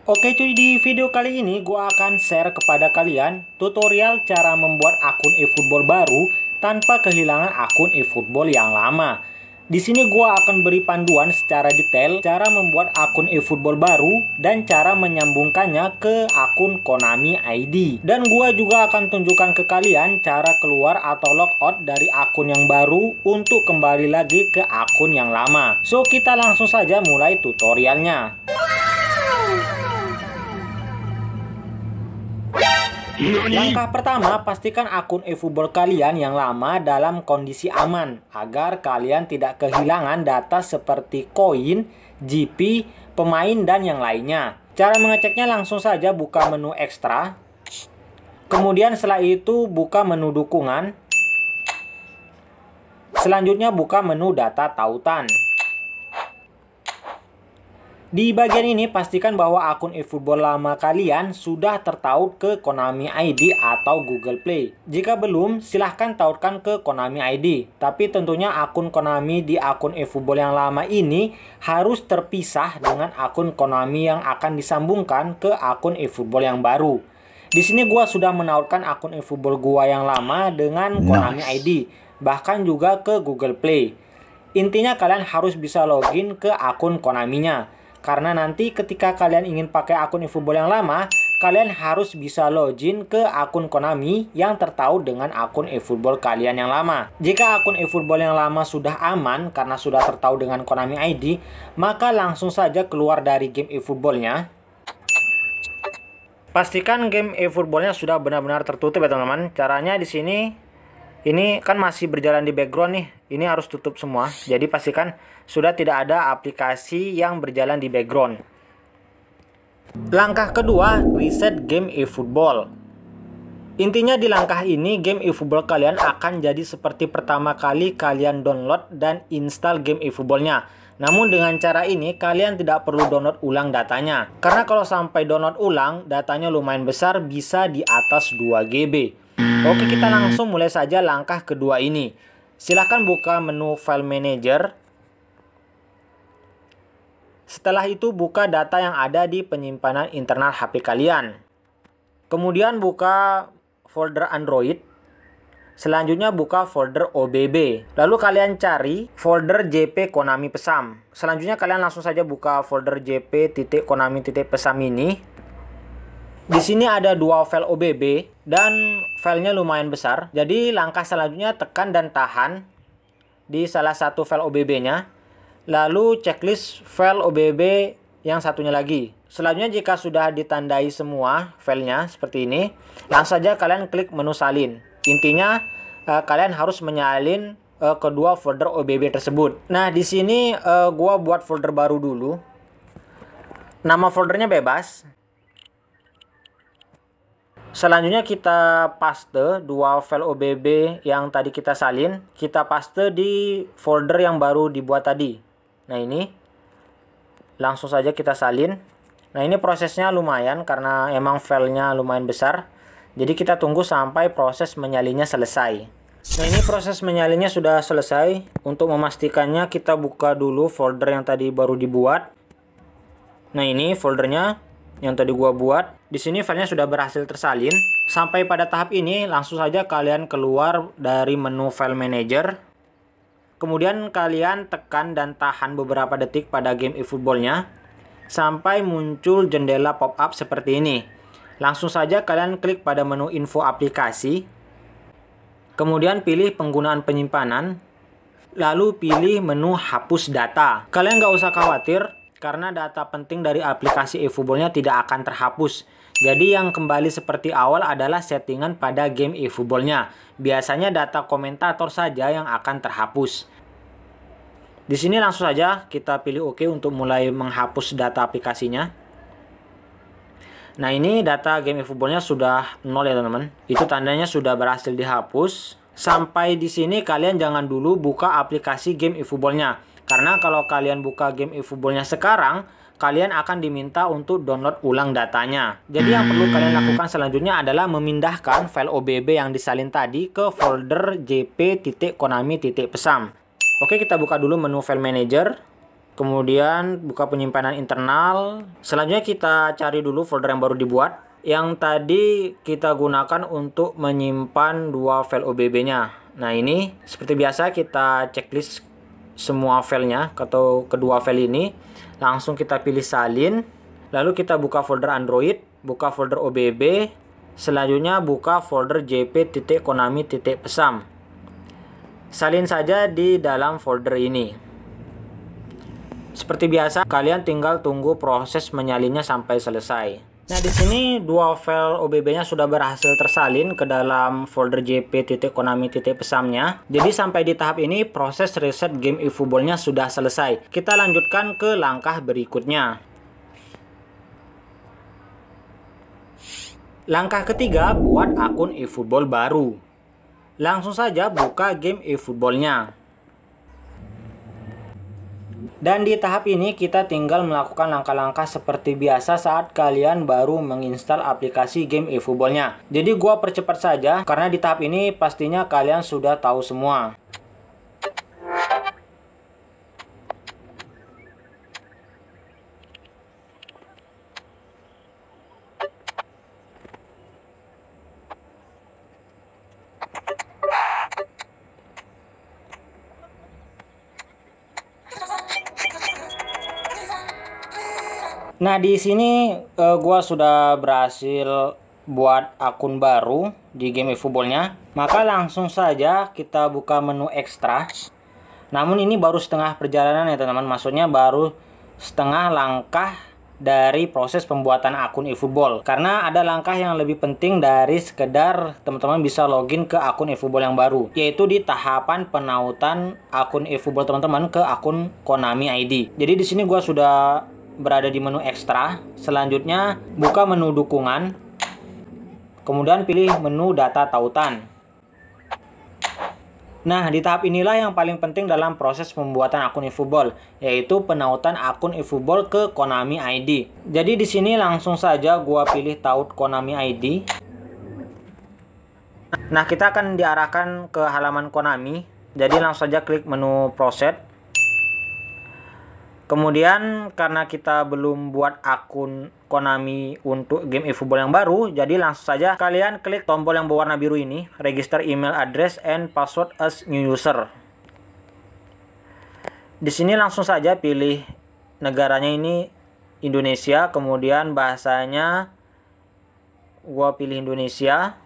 Oke cuy, di video kali ini gua akan share kepada kalian tutorial cara membuat akun eFootball baru tanpa kehilangan akun eFootball yang lama. Di sini gua akan beri panduan secara detail cara membuat akun eFootball baru dan cara menyambungkannya ke akun Konami ID. Dan gua juga akan tunjukkan ke kalian cara keluar atau logout dari akun yang baru untuk kembali lagi ke akun yang lama. So, kita langsung saja mulai tutorialnya. Langkah pertama, pastikan akun eFootball kalian yang lama dalam kondisi aman agar kalian tidak kehilangan data seperti koin, GP, pemain, dan yang lainnya. Cara mengeceknya langsung saja buka menu ekstra. Kemudian setelah itu buka menu dukungan. Selanjutnya buka menu data tautan. Di bagian ini pastikan bahwa akun eFootball lama kalian sudah tertaut ke Konami ID atau Google Play. Jika belum, silahkan tautkan ke Konami ID. Tapi tentunya akun Konami di akun eFootball yang lama ini harus terpisah dengan akun Konami yang akan disambungkan ke akun eFootball yang baru. Di sini gua sudah menautkan akun eFootball gua yang lama dengan Konami ID, bahkan juga ke Google Play. Intinya kalian harus bisa login ke akun Konaminya. Karena nanti ketika kalian ingin pakai akun eFootball yang lama, kalian harus bisa login ke akun Konami yang tertaut dengan akun eFootball kalian yang lama. Jika akun eFootball yang lama sudah aman karena sudah tertaut dengan Konami ID, maka langsung saja keluar dari game eFootballnya. Pastikan game eFootballnya sudah benar-benar tertutup ya teman-teman. Caranya di sini, ini kan masih berjalan di background nih. Ini harus tutup semua. Jadi pastikan sudah tidak ada aplikasi yang berjalan di background. Langkah kedua, reset game eFootball. Intinya di langkah ini game eFootball kalian akan jadi seperti pertama kali kalian download dan install game eFootballnya. Namun dengan cara ini kalian tidak perlu download ulang datanya. Karena kalau sampai download ulang, datanya lumayan besar, bisa di atas 2 GB. Oke, kita langsung mulai saja langkah kedua ini. Silahkan buka menu File Manager. Setelah itu buka data yang ada di penyimpanan internal HP kalian. Kemudian buka folder Android. Selanjutnya buka folder OBB. Lalu kalian cari folder JP Konami Pesam. Selanjutnya kalian langsung saja buka folder JP.konami.pesam ini. Di sini ada 2 file OBB dan filenya lumayan besar. Jadi langkah selanjutnya tekan dan tahan di salah satu file OBB-nya. Lalu checklist file OBB yang satunya lagi. Selanjutnya jika sudah ditandai semua filenya seperti ini, langsung saja kalian klik menu salin. Intinya kalian harus menyalin kedua folder OBB tersebut. Nah di sini gua buat folder baru dulu. Nama foldernya bebas. Selanjutnya kita paste 2 file OBB yang tadi kita salin. Kita paste di folder yang baru dibuat tadi. Nah ini. Langsung saja kita salin. Nah ini prosesnya lumayan karena emang filenya lumayan besar. Jadi kita tunggu sampai proses menyalinnya selesai. Nah ini proses menyalinnya sudah selesai. Untuk memastikannya kita buka dulu folder yang tadi baru dibuat. Nah ini foldernya yang tadi gua buat. Di sini filenya sudah berhasil tersalin. Sampai pada tahap ini langsung saja kalian keluar dari menu File Manager. Kemudian kalian tekan dan tahan beberapa detik pada game eFootballnya sampai muncul jendela pop-up seperti ini. Langsung saja kalian klik pada menu info aplikasi. Kemudian pilih penggunaan penyimpanan. Lalu pilih menu hapus data. Kalian nggak usah khawatir karena data penting dari aplikasi eFootballnya tidak akan terhapus. Jadi yang kembali seperti awal adalah settingan pada game eFootballnya. Biasanya data komentator saja yang akan terhapus. Di sini langsung saja kita pilih OK untuk mulai menghapus data aplikasinya. Nah ini data game eFootballnya sudah 0 ya teman-teman. Itu tandanya sudah berhasil dihapus. Sampai di sini kalian jangan dulu buka aplikasi game eFootballnya. Karena kalau kalian buka game eFootballnya sekarang, kalian akan diminta untuk download ulang datanya. Jadi yang perlu kalian lakukan selanjutnya adalah memindahkan file OBB yang disalin tadi ke folder jp.konami.pesam. Oke, kita buka dulu menu File Manager. Kemudian buka penyimpanan internal. Selanjutnya kita cari dulu folder yang baru dibuat, yang tadi kita gunakan untuk menyimpan dua file OBB-nya. Nah, ini seperti biasa kita checklist semua filenya atau kedua file ini. Langsung kita pilih salin. Lalu kita buka folder Android, buka folder OBB. Selanjutnya buka folder jp.konami.pesam. Salin saja di dalam folder ini. Seperti biasa, kalian tinggal tunggu proses menyalinnya sampai selesai. Nah, di sini dua file OBB-nya sudah berhasil tersalin ke dalam folder jp.konami.pesamnya. Jadi sampai di tahap ini proses reset game eFootball-nya sudah selesai. Kita lanjutkan ke langkah berikutnya. Langkah ketiga, buat akun eFootball baru. Langsung saja buka game eFootball-nya. Dan di tahap ini kita tinggal melakukan langkah-langkah seperti biasa saat kalian baru menginstal aplikasi game eFootball-nya. Jadi gua percepat saja karena di tahap ini pastinya kalian sudah tahu semua. Nah, di sini gua sudah berhasil buat akun baru di game eFootball-nya. Maka langsung saja kita buka menu ekstra. Namun ini baru setengah perjalanan ya teman-teman. Maksudnya baru setengah langkah dari proses pembuatan akun eFootball. Karena ada langkah yang lebih penting dari sekedar teman-teman bisa login ke akun eFootball yang baru, yaitu di tahapan penautan akun eFootball teman-teman ke akun Konami ID. Jadi di sini gua sudah berada di menu ekstra. Selanjutnya buka menu dukungan, kemudian pilih menu data tautan. Nah, di tahap inilah yang paling penting dalam proses pembuatan akun eFootball, yaitu penautan akun eFootball ke Konami ID. Jadi di sini langsung saja gua pilih taut Konami ID. Nah, kita akan diarahkan ke halaman Konami. Jadi langsung saja klik menu Proceed. Kemudian karena kita belum buat akun Konami untuk game eFootball yang baru, jadi langsung saja kalian klik tombol yang berwarna biru ini, register email address and password as new user. Di sini langsung saja pilih negaranya ini Indonesia, kemudian bahasanya gua pilih Indonesia.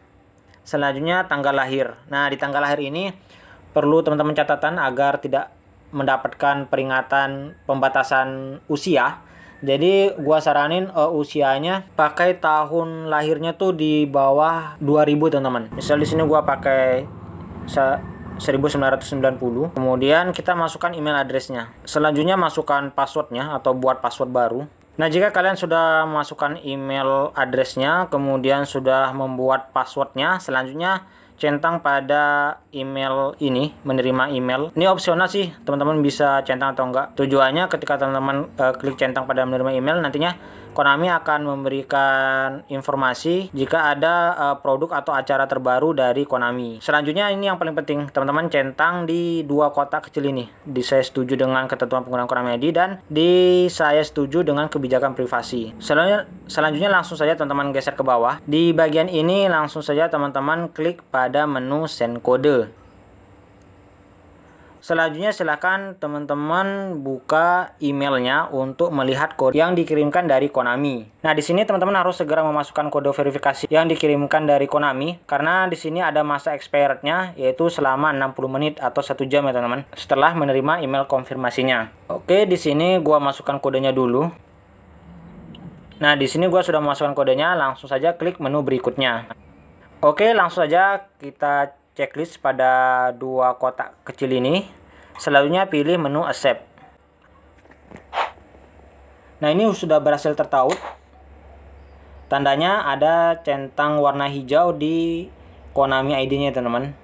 Selanjutnya tanggal lahir. Nah, di tanggal lahir ini perlu teman-teman catatan agar tidak mendapatkan peringatan pembatasan usia. Jadi gua saranin usianya pakai tahun lahirnya tuh di bawah 2000 teman-teman. Misal di sini gua pakai 1990. Kemudian kita masukkan email addressnya. Selanjutnya masukkan passwordnya atau buat password baru. Nah, jika kalian sudah masukkan email addressnya, kemudian sudah membuat passwordnya, selanjutnya centang pada email ini, menerima email. Ini opsional sih, teman-teman bisa centang atau enggak. Tujuannya ketika teman-teman klik centang pada menerima email, nantinya Konami akan memberikan informasi jika ada produk atau acara terbaru dari Konami. Selanjutnya ini yang paling penting, teman-teman centang di dua kotak kecil ini. Di saya setuju dengan ketentuan penggunaan Konami ID dan di saya setuju dengan kebijakan privasi. Selanjutnya langsung saja teman-teman geser ke bawah. Di bagian ini langsung saja teman-teman klik pada menu send kode. Selanjutnya silakan teman-teman buka emailnya untuk melihat kode yang dikirimkan dari Konami. Nah, di sini teman-teman harus segera memasukkan kode verifikasi yang dikirimkan dari Konami karena di sini ada masa expirednya yaitu selama 60 menit atau 1 jam ya teman-teman setelah menerima email konfirmasinya. Oke, di sini gua masukkan kodenya dulu. Nah, di sini gua sudah memasukkan kodenya, langsung saja klik menu berikutnya. Oke, langsung saja kita checklist pada dua kotak kecil ini. Selanjutnya pilih menu accept. Nah, ini sudah berhasil tertaut. Tandanya ada centang warna hijau di Konami ID-nya teman-teman.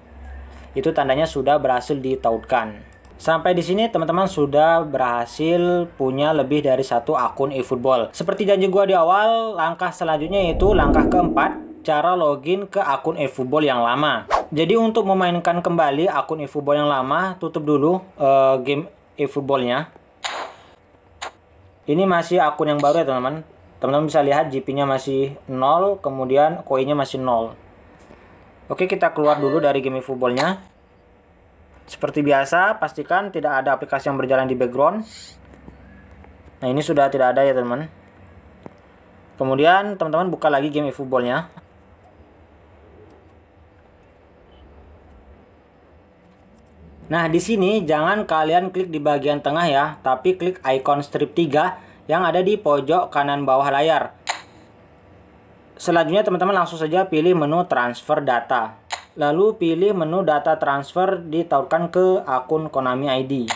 Itu tandanya sudah berhasil ditautkan. Sampai di sini teman-teman sudah berhasil punya lebih dari satu akun eFootball. Seperti janji gua di awal, langkah selanjutnya yaitu langkah keempat, cara login ke akun eFootball yang lama. Jadi untuk memainkan kembali akun eFootball yang lama, tutup dulu game eFootball-nya. Ini masih akun yang baru ya teman-teman. Teman-teman bisa lihat GP-nya masih 0, kemudian koinnya masih 0. Oke, kita keluar dulu dari game eFootball-nya. Seperti biasa, pastikan tidak ada aplikasi yang berjalan di background. Nah, ini sudah tidak ada ya teman-teman. Kemudian teman-teman buka lagi game eFootball-nya. Nah, di sini jangan kalian klik di bagian tengah ya, tapi klik icon strip 3 yang ada di pojok kanan bawah layar. Selanjutnya teman-teman langsung saja pilih menu transfer data. Lalu pilih menu data transfer ditautkan ke akun Konami ID.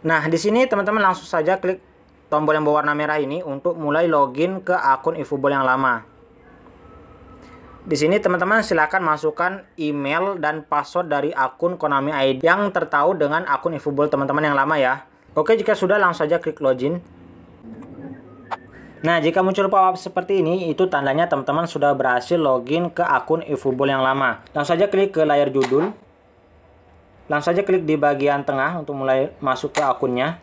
Nah, di sini teman-teman langsung saja klik tombol yang berwarna merah ini untuk mulai login ke akun eFootball yang lama. Di sini teman-teman silakan masukkan email dan password dari akun Konami ID yang tertaut dengan akun eFootball teman-teman yang lama ya. Oke, jika sudah langsung saja klik login. Nah, jika muncul pop-up seperti ini, itu tandanya teman-teman sudah berhasil login ke akun eFootball yang lama. Langsung saja klik ke layar judul. Langsung saja klik di bagian tengah untuk mulai masuk ke akunnya.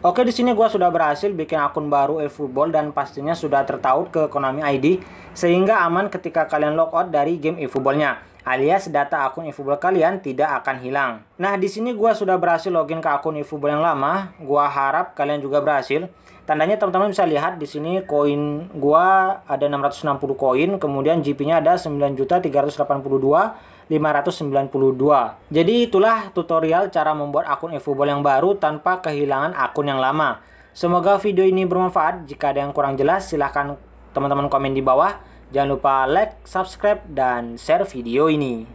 Oke, di sini gua sudah berhasil bikin akun baru eFootball dan pastinya sudah tertaut ke Konami ID sehingga aman ketika kalian logout dari game eFootball-nya, alias data akun eFootball kalian tidak akan hilang. Nah, di sini gua sudah berhasil login ke akun eFootball yang lama. Gua harap kalian juga berhasil. Tandanya teman-teman bisa lihat di sini koin gua ada 660 koin, kemudian GP-nya ada 9.382.592. Jadi itulah tutorial cara membuat akun eFootball yang baru tanpa kehilangan akun yang lama. Semoga video ini bermanfaat. Jika ada yang kurang jelas, silahkan teman-teman komen di bawah. Jangan lupa like, subscribe, dan share video ini.